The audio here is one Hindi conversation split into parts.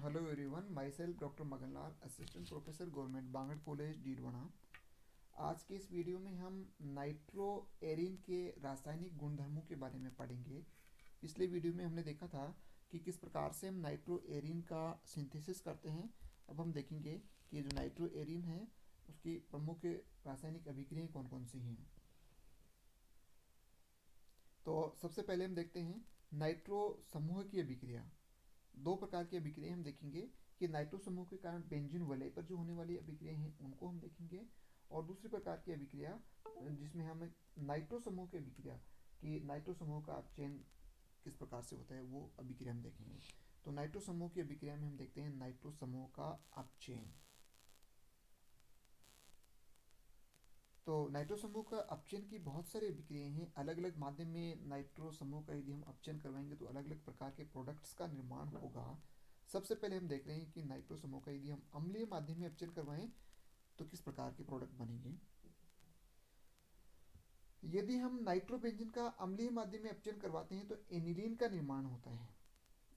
Hello everyone, myself doctor Maganlal, assistant professor government Bangur college Didwana. आज के इस वीडियो में हम नाइट्रो एरिन के रासायनिक गुणधर्मों के बारे में पढ़ेंगे। पिछले वीडियो में हमने देखा था कि किस प्रकार से हम नाइट्रो एरिन का सिंथेसिस करते हैं। अब हम देखेंगे कि जो नाइट्रो एरिन है उसकी प्रमुख रासायनिक अभिक्रियाएं कौन कौन सी हैं। तो सबसे पहले हम देखते हैं नाइट्रो समूह की अभिक्रिया। दो प्रकार की अभिक्रिया हम देखेंगे कि नाइट्रो समूह के कारण बेंजीन वलय पर जो होने वाली अभिक्रिया हैं उनको हम देखेंगे, और दूसरी प्रकार की अभिक्रिया जिसमें हम नाइट्रो समूह की अभिक्रिया कि नाइट्रो समूह का अपचयन किस प्रकार से होता है वो अभिक्रिया हम देखेंगे। तो नाइट्रो समूह की अभिक्रिया में हम देखते हैं नाइट्रो समूह का अपचयन। तो नाइट्रो समूह का अपचयन की बहुत सारी अभिक्रियाएं हैं। अलग अलग माध्यम में नाइट्रो समूह का यदि हम अपचयन करवाएंगे तो अलग अलग प्रकार के प्रोडक्ट्स का निर्माण होगा। सबसे पहले हम देख रहे हैं कि नाइट्रो समूह का यदि हम अम्लीय माध्यम में अपचयन करवाएं तो किस प्रकार के प्रोडक्ट बनेंगे। यदि हम नाइट्रोबेंजीन का अम्लीय माध्यम में अपचयन करवाते हैं तो एनिलीन का निर्माण होता है,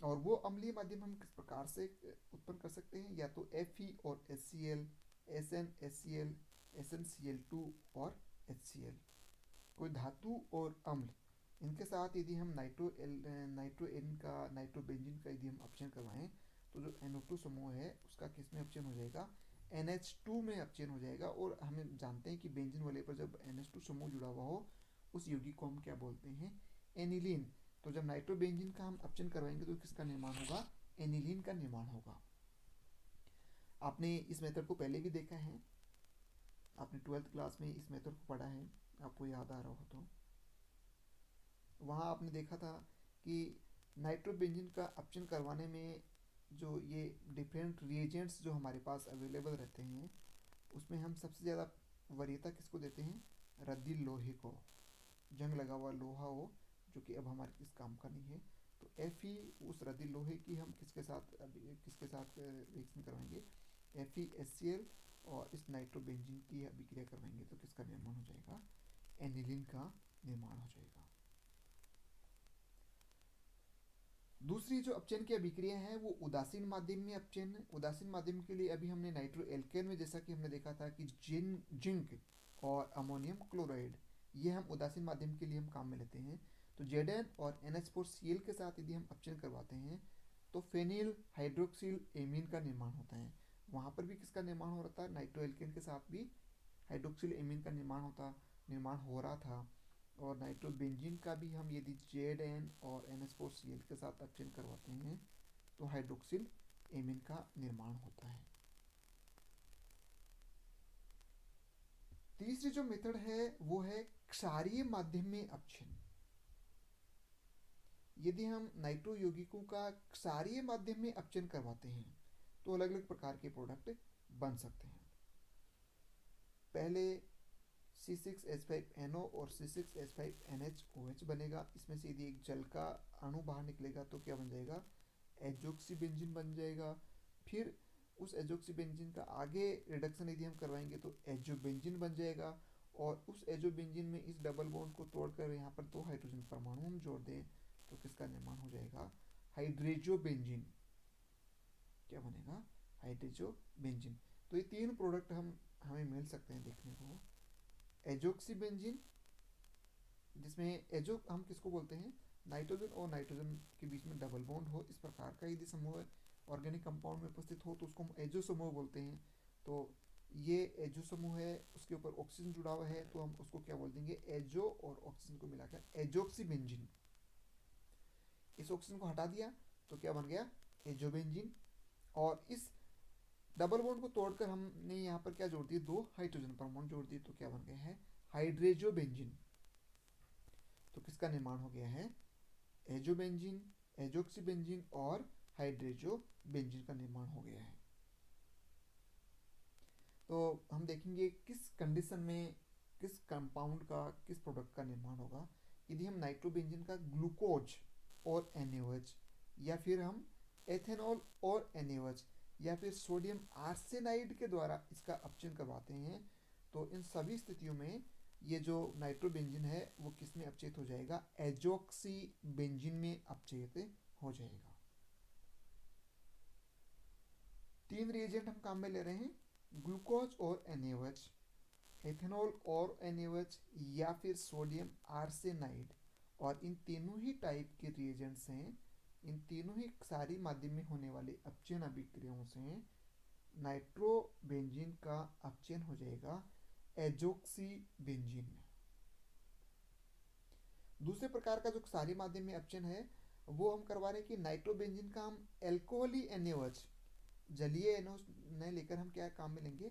और वो अम्लीय माध्यम हम किस प्रकार से उत्पन्न कर सकते हैं, या तो Fe और HCl, SnHCl, SnCl2 और HCl। कोई धातु और अम्ल इनके साथ यदि हम नाइट्रोएन का नाइट्रोबेंजीन का यदि हम अपचयन करवाएं तो जो NO2 समूह है उसका किस में अपचयन हो जाएगा, NH2 में अपचयन हो जाएगा। और हम जानते हैं कि बेंजीन वाले पर जब NH2 समूह जुड़ा हुआ हो उस यौगिक को हम क्या बोलते हैं, एनिलीन। तो जब नाइट्रोबेंजीन का हम अपचयन करवाएंगे तो किसका निर्माण होगा, एनिलीन का निर्माण होगा। आपने इस मेथड को पहले भी देखा है, आपने 12th क्लास में इस मेथड को पढ़ा है, आपको याद आ रहा हो तो वहाँ आपने देखा था कि नाइट्रोबेंजीन का अपचयन करवाने में जो ये डिफरेंट रिएजेंट्स जो हमारे पास अवेलेबल रहते हैं उसमें हम सबसे ज़्यादा वरीयता किसको देते हैं, रद्दी लोहे को। जंग लगा हुआ लोहा हो जो कि अब हमारे किस काम का नहीं है, तो Fe उस रद्दी लोहे की हम किसके साथ रिएक्शन करवाएंगे, FeHCl, और इस नाइट्रोबेंजीन की अभिक्रिया करवाएंगे तो किसका निर्माण हो जाएगा, एनिलीन का निर्माण हो जाएगा। दूसरी जो अपचयन की अभिक्रिया है वो उदासीन माध्यम में अपचयन है। उदासीन माध्यम के लिए अभी हमने नाइट्रो एल्केन में जैसा कि हमने देखा था कि जिंक और अमोनियम क्लोराइड ये हम उदासीन माध्यम के लिए हम काम में लेते हैं। तो Zn और NH4Cl के साथ यदि हम अपचयन करवाते हैं तो फेनिल हाइड्रोक्सिल एमीन का निर्माण होता है। वहाँ पर भी किसका निर्माण हो रहा था, नाइट्रो एल्केन के साथ भी हाइड्रोक्सिल एमीन का निर्माण हो रहा था। और नाइट्रोबेंजीन का भी हम यदि Zn और NH4Cl के साथ अपचयन करवाते हैं तो हाइड्रोक्सिल एमीन का निर्माण होता है। तीसरी जो मेथड है वो है क्षारीय माध्यम में अपचयन। यदि हम नाइट्रो यौगिकों का क्षारीय माध्यम में अपचयन करवाते हैं तो अलग अलग प्रकार के प्रोडक्ट बन सकते हैं। पहले C6H5NO और C6H5NHOH बनेगा। इसमें से यदि एक जल का अणु बाहर निकलेगा तो क्या बन जाएगा, एजोक्सीबेंजीन बन जाएगा। फिर उस एजोक्सीबेंजीन का आगे रिडक्शन यदि हम करवाएंगे तो एजोबेंजीन बन जाएगा, और उस एजोबेंजीन में इस डबल बॉन्ड को तोड़कर यहाँ पर 2 हाइड्रोजन परमाणु हम जोड़ दें तो किसका निर्माण हो जाएगा, हाइड्रेजोबेंजीन। क्या बनेगा, हाइड्रेजोबेंजीन। तो ये 3 प्रोडक्ट हमें मिल सकते हैं देखने को। एजोक्सीबेंजीन जिसमें एजो हम किसको बोलते हैं, नाइट्रोजन और नाइट्रोजन के बीच में डबल बॉन्ड हो इस प्रकार का यदि समूह ऑर्गेनिक कंपाउंड में उपस्थित हो तो उसको हम एजो समूह बोलते हैं। तो ये एजो समूह है, उसके ऊपर ऑक्सीजन जुड़ा हुआ है तो हम उसको क्या बोल देंगे, एजो और ऑक्सीजन को मिलाकर एजोक्सीबेंजीन। इस ऑक्सीजन को हटा दिया तो क्या बन गया, एजोबेंजीन। और इस डबल बॉन्ड को तोड़कर हमने यहाँ पर क्या जोड़ दिए, 2 हाइड्रोजन परमाणु जोड़ दिए तो क्या बन गया है, हाइड्रेजोबेंजीन। तो किसका निर्माण हो गया है, एजोबेंजीन, एजोक्सीबेंजीन और हाइड्रेजोबेंजीन का निर्माण हो गया है। तो हम देखेंगे किस कंडीशन में किस कंपाउंड का किस प्रोडक्ट का निर्माण होगा। यदि हम नाइट्रोबेंजीन का ग्लूकोज और NaOH, या फिर हम एथेनॉल और NaOH, या फिर सोडियम आर्सेनाइड के द्वारा इसका अपचयन करवाते हैं तो इन सभी स्थितियों में ये जो नाइट्रोबेंजीन है वो किस में अपचयित हो जाएगा, एजोक्सीबेंजीन में अपचयित हो जाएगा। तीन रिएजेंट हम काम में ले रहे हैं, ग्लूकोज और NaOH, एथेनॉल और NaOH, या फिर सोडियम आर्सेनाइड। और इन तीनों ही टाइप के रिएजेंट्स हैं, इन तीनों ही सारी माध्यम में होने वाली अपचयन अभिक्रियाओं से नाइट्रोबेंजीन का अपचयन हो जाएगा एजोक्सी बेंजीन में। दूसरे प्रकार का जो क्षारीय माध्यम में अपचयन है वो हम करवा रहे हैं कि नाइट्रोबेंजीन का हम एल्कोहली NaOH, जलीय NaOH न लेकर हम क्या काम में लेंगे,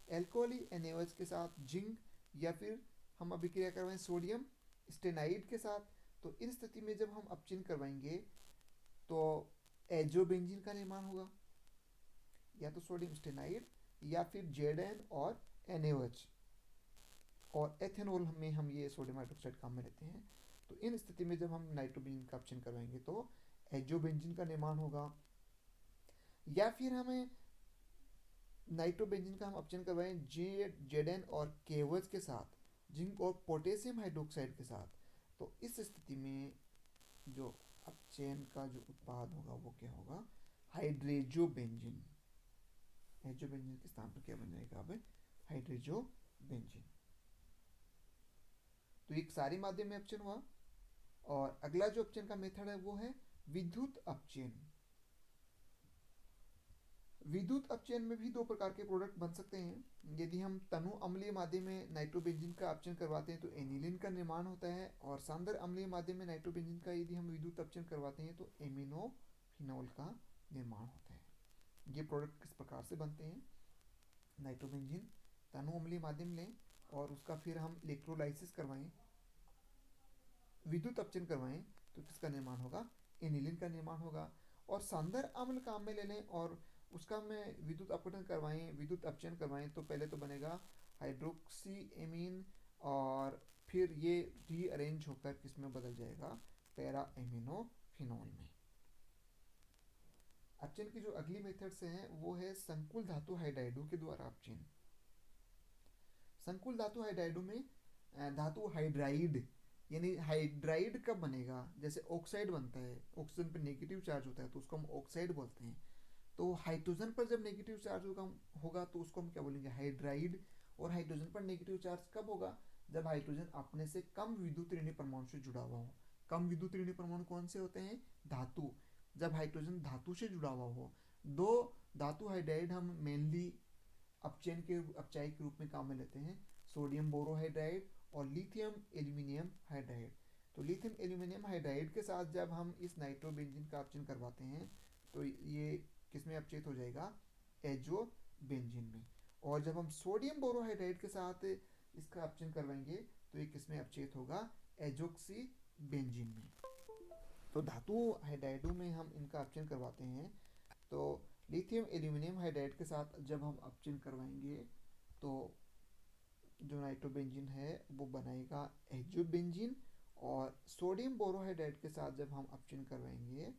एल्कोहली NaOH के साथ जिंक, या फिर हम अभिक्रिया करवाएं सोडियम स्टेनाइड के साथ। तो इन स्थिति में जब हम अपचयन करवाएंगे तो एजोबेंजीन का निर्माण होगा, या तो सोडियम स्टेनाइड या फिर Zn और NaOH, और एथेनॉल में हम ये सोडियम हाइड्रोक्साइड काम में लेते हैं। तो इन स्थिति में जब हम नाइट्रोबेंजीन का अपचयन करवाएंगे तो एजोबेंजीन का निर्माण होगा, या फिर हमें नाइट्रोबेंजीन का हम अपचयन करवाएं Zn और KOH के साथ, जिंक और पोटेशियम हाइड्रोक्साइड के साथ। तो इस स्थिति में जो अपचयन का जो उत्पाद होगा वो क्या होगा, हाइड्रेजोबेंजीन। एजोबेंजीन के स्थान पर क्या बन जाएगा अब, हाइड्रेजोबेंजीन। तो एक सारी माध्यम में अपचयन हुआ। और अगला जो अपचयन का मेथड है वो है विद्युत अपचयन। विद्युत अपचयन में भी दो प्रकार के प्रोडक्ट बन सकते हैं। यदि हम तनु अम्लीय माध्यम में नाइट्रोबेंजीन का अपचयन करवाते हैं तो एनिलीन का निर्माण होता है, और सांद्र अम्लीय माध्यम में नाइट्रोबेंजीन का यदि हम विद्युत अपचयन करवाते हैं तो एमिनोफिनॉल का निर्माण होता है। ये प्रोडक्ट किस प्रकार से बनते हैं, नाइट्रोबेंजीन तनु अम्लीय माध्यम लें और उसका फिर हम इलेक्ट्रोलाइसिस करवाएं, विद्युत अपचयन करवाएं, तो किसका निर्माण होगा, एनिलीन का निर्माण होगा। और सांद्र अम्ल काम में ले लें और उसका में विद्युत अपघटन करवाएं, विद्युत अपचयन करवाएं, तो पहले तो बनेगा हाइड्रोक्सी एमीन, और फिर ये रीअरेंज होकर किसमें बदल जाएगा, पैरा एमिनोफिनॉल में। अपचयन की जो अगली मेथड्स हैं वो है संकुल धातु हाइड्राइडों के द्वारा अपचयन। संकुल धातु हाइड्राइडों में धातु हाइड्राइड, यानी हाइड्राइड कब बनेगा, जैसे ऑक्साइड बनता है, ऑक्सीजन पर नेगेटिव चार्ज होता है तो उसको हम ऑक्साइड बोलते हैं। तो हाइड्रोजन पर जब नेगेटिव चार्ज होगा तो उसको हम क्या बोलेंगे, हाइड्राइड। और हाइड्रोजन पर नेगेटिव चार्ज कब होगा, जब हाइड्रोजन अपने से कम विद्युत ऋणात्मक परमाणु से जुड़ा हुआ हो। कम विद्युत ऋणात्मक परमाणु कौन से होते हैं, धातु। जब हाइड्रोजन धातु से जुड़ा हुआ हो, दो धातु हाइड्राइड हम मेनली अपचयन के अपचायक के रूप में काम में लेते हैं, सोडियम बोरोहाइड्राइड और लिथियम एल्यूमिनियम हाइड्राइड। तो लिथियम एल्यूमिनियम हाइड्राइड के साथ जब हम इस नाइट्रोबेंजीन का अपचयन करवाते हैं तो ये किसमें अपचयित हो जाएगा, एजोबेंजीन में। और जब हम सोडियम बोरोहाइड्राइड के साथ इसका अपचयन करवाएंगे तो ये किसमें अपचयित होगा, एजोक्सी बेंजीन में। तो धातु हाइड्राइडों में हम इनका अपचयन करवाते हैं, तो लिथियम एल्यूमिनियम हाइड्राइड के साथ जब हम अपचयन करवाएंगे तो जो नाइट्रोबेंजीन है वो बनाएगा एजोबेंजीन, और सोडियम बोरोहाइड्राइड के साथ जब हम अपचयन करवाएंगे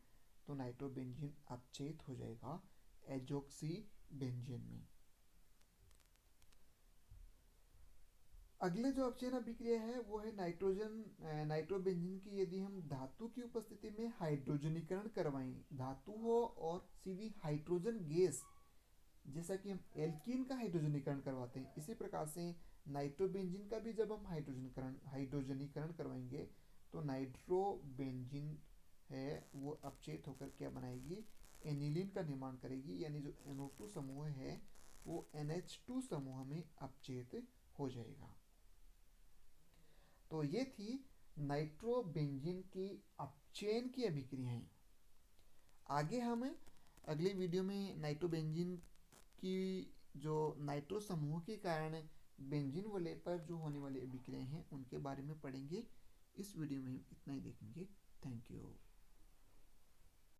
तो नाइट्रोबेंजीन अपचयित हो जाएगा एजोक्सी बेंजीन में। अगले जो अपचयन अभिक्रिया है वो है नाइट्रोबेंजीन की यदि हम धातु की उपस्थिति में हाइड्रोजनीकरण करवाएं, धातु हो और सीधी हाइड्रोजन गैस, जैसा कि हम एल्कीन का हाइड्रोजनीकरण करवाते हैं, इसी प्रकार से नाइट्रोबेंजीन का भी जब हम हाइड्रोजनीकरण करवाएंगे तो नाइट्रोबेंजीन है वो अपचयित होकर क्या बनाएगी, एनिलीन का निर्माण करेगी, यानी जो NO2 समूह है वो NH2 समूह में अपचयित हो जाएगा। तो ये थी नाइट्रोबेंजीन की अपचयन की अभिक्रियाएं। आगे हम अगले वीडियो में नाइट्रोबेंजीन की जो नाइट्रो समूह के कारण बेंजीन वलय पर जो होने वाली अभिक्रियाएं हैं उनके बारे में पढ़ेंगे। इस वीडियो में हम इतना ही देखेंगे। Thank you.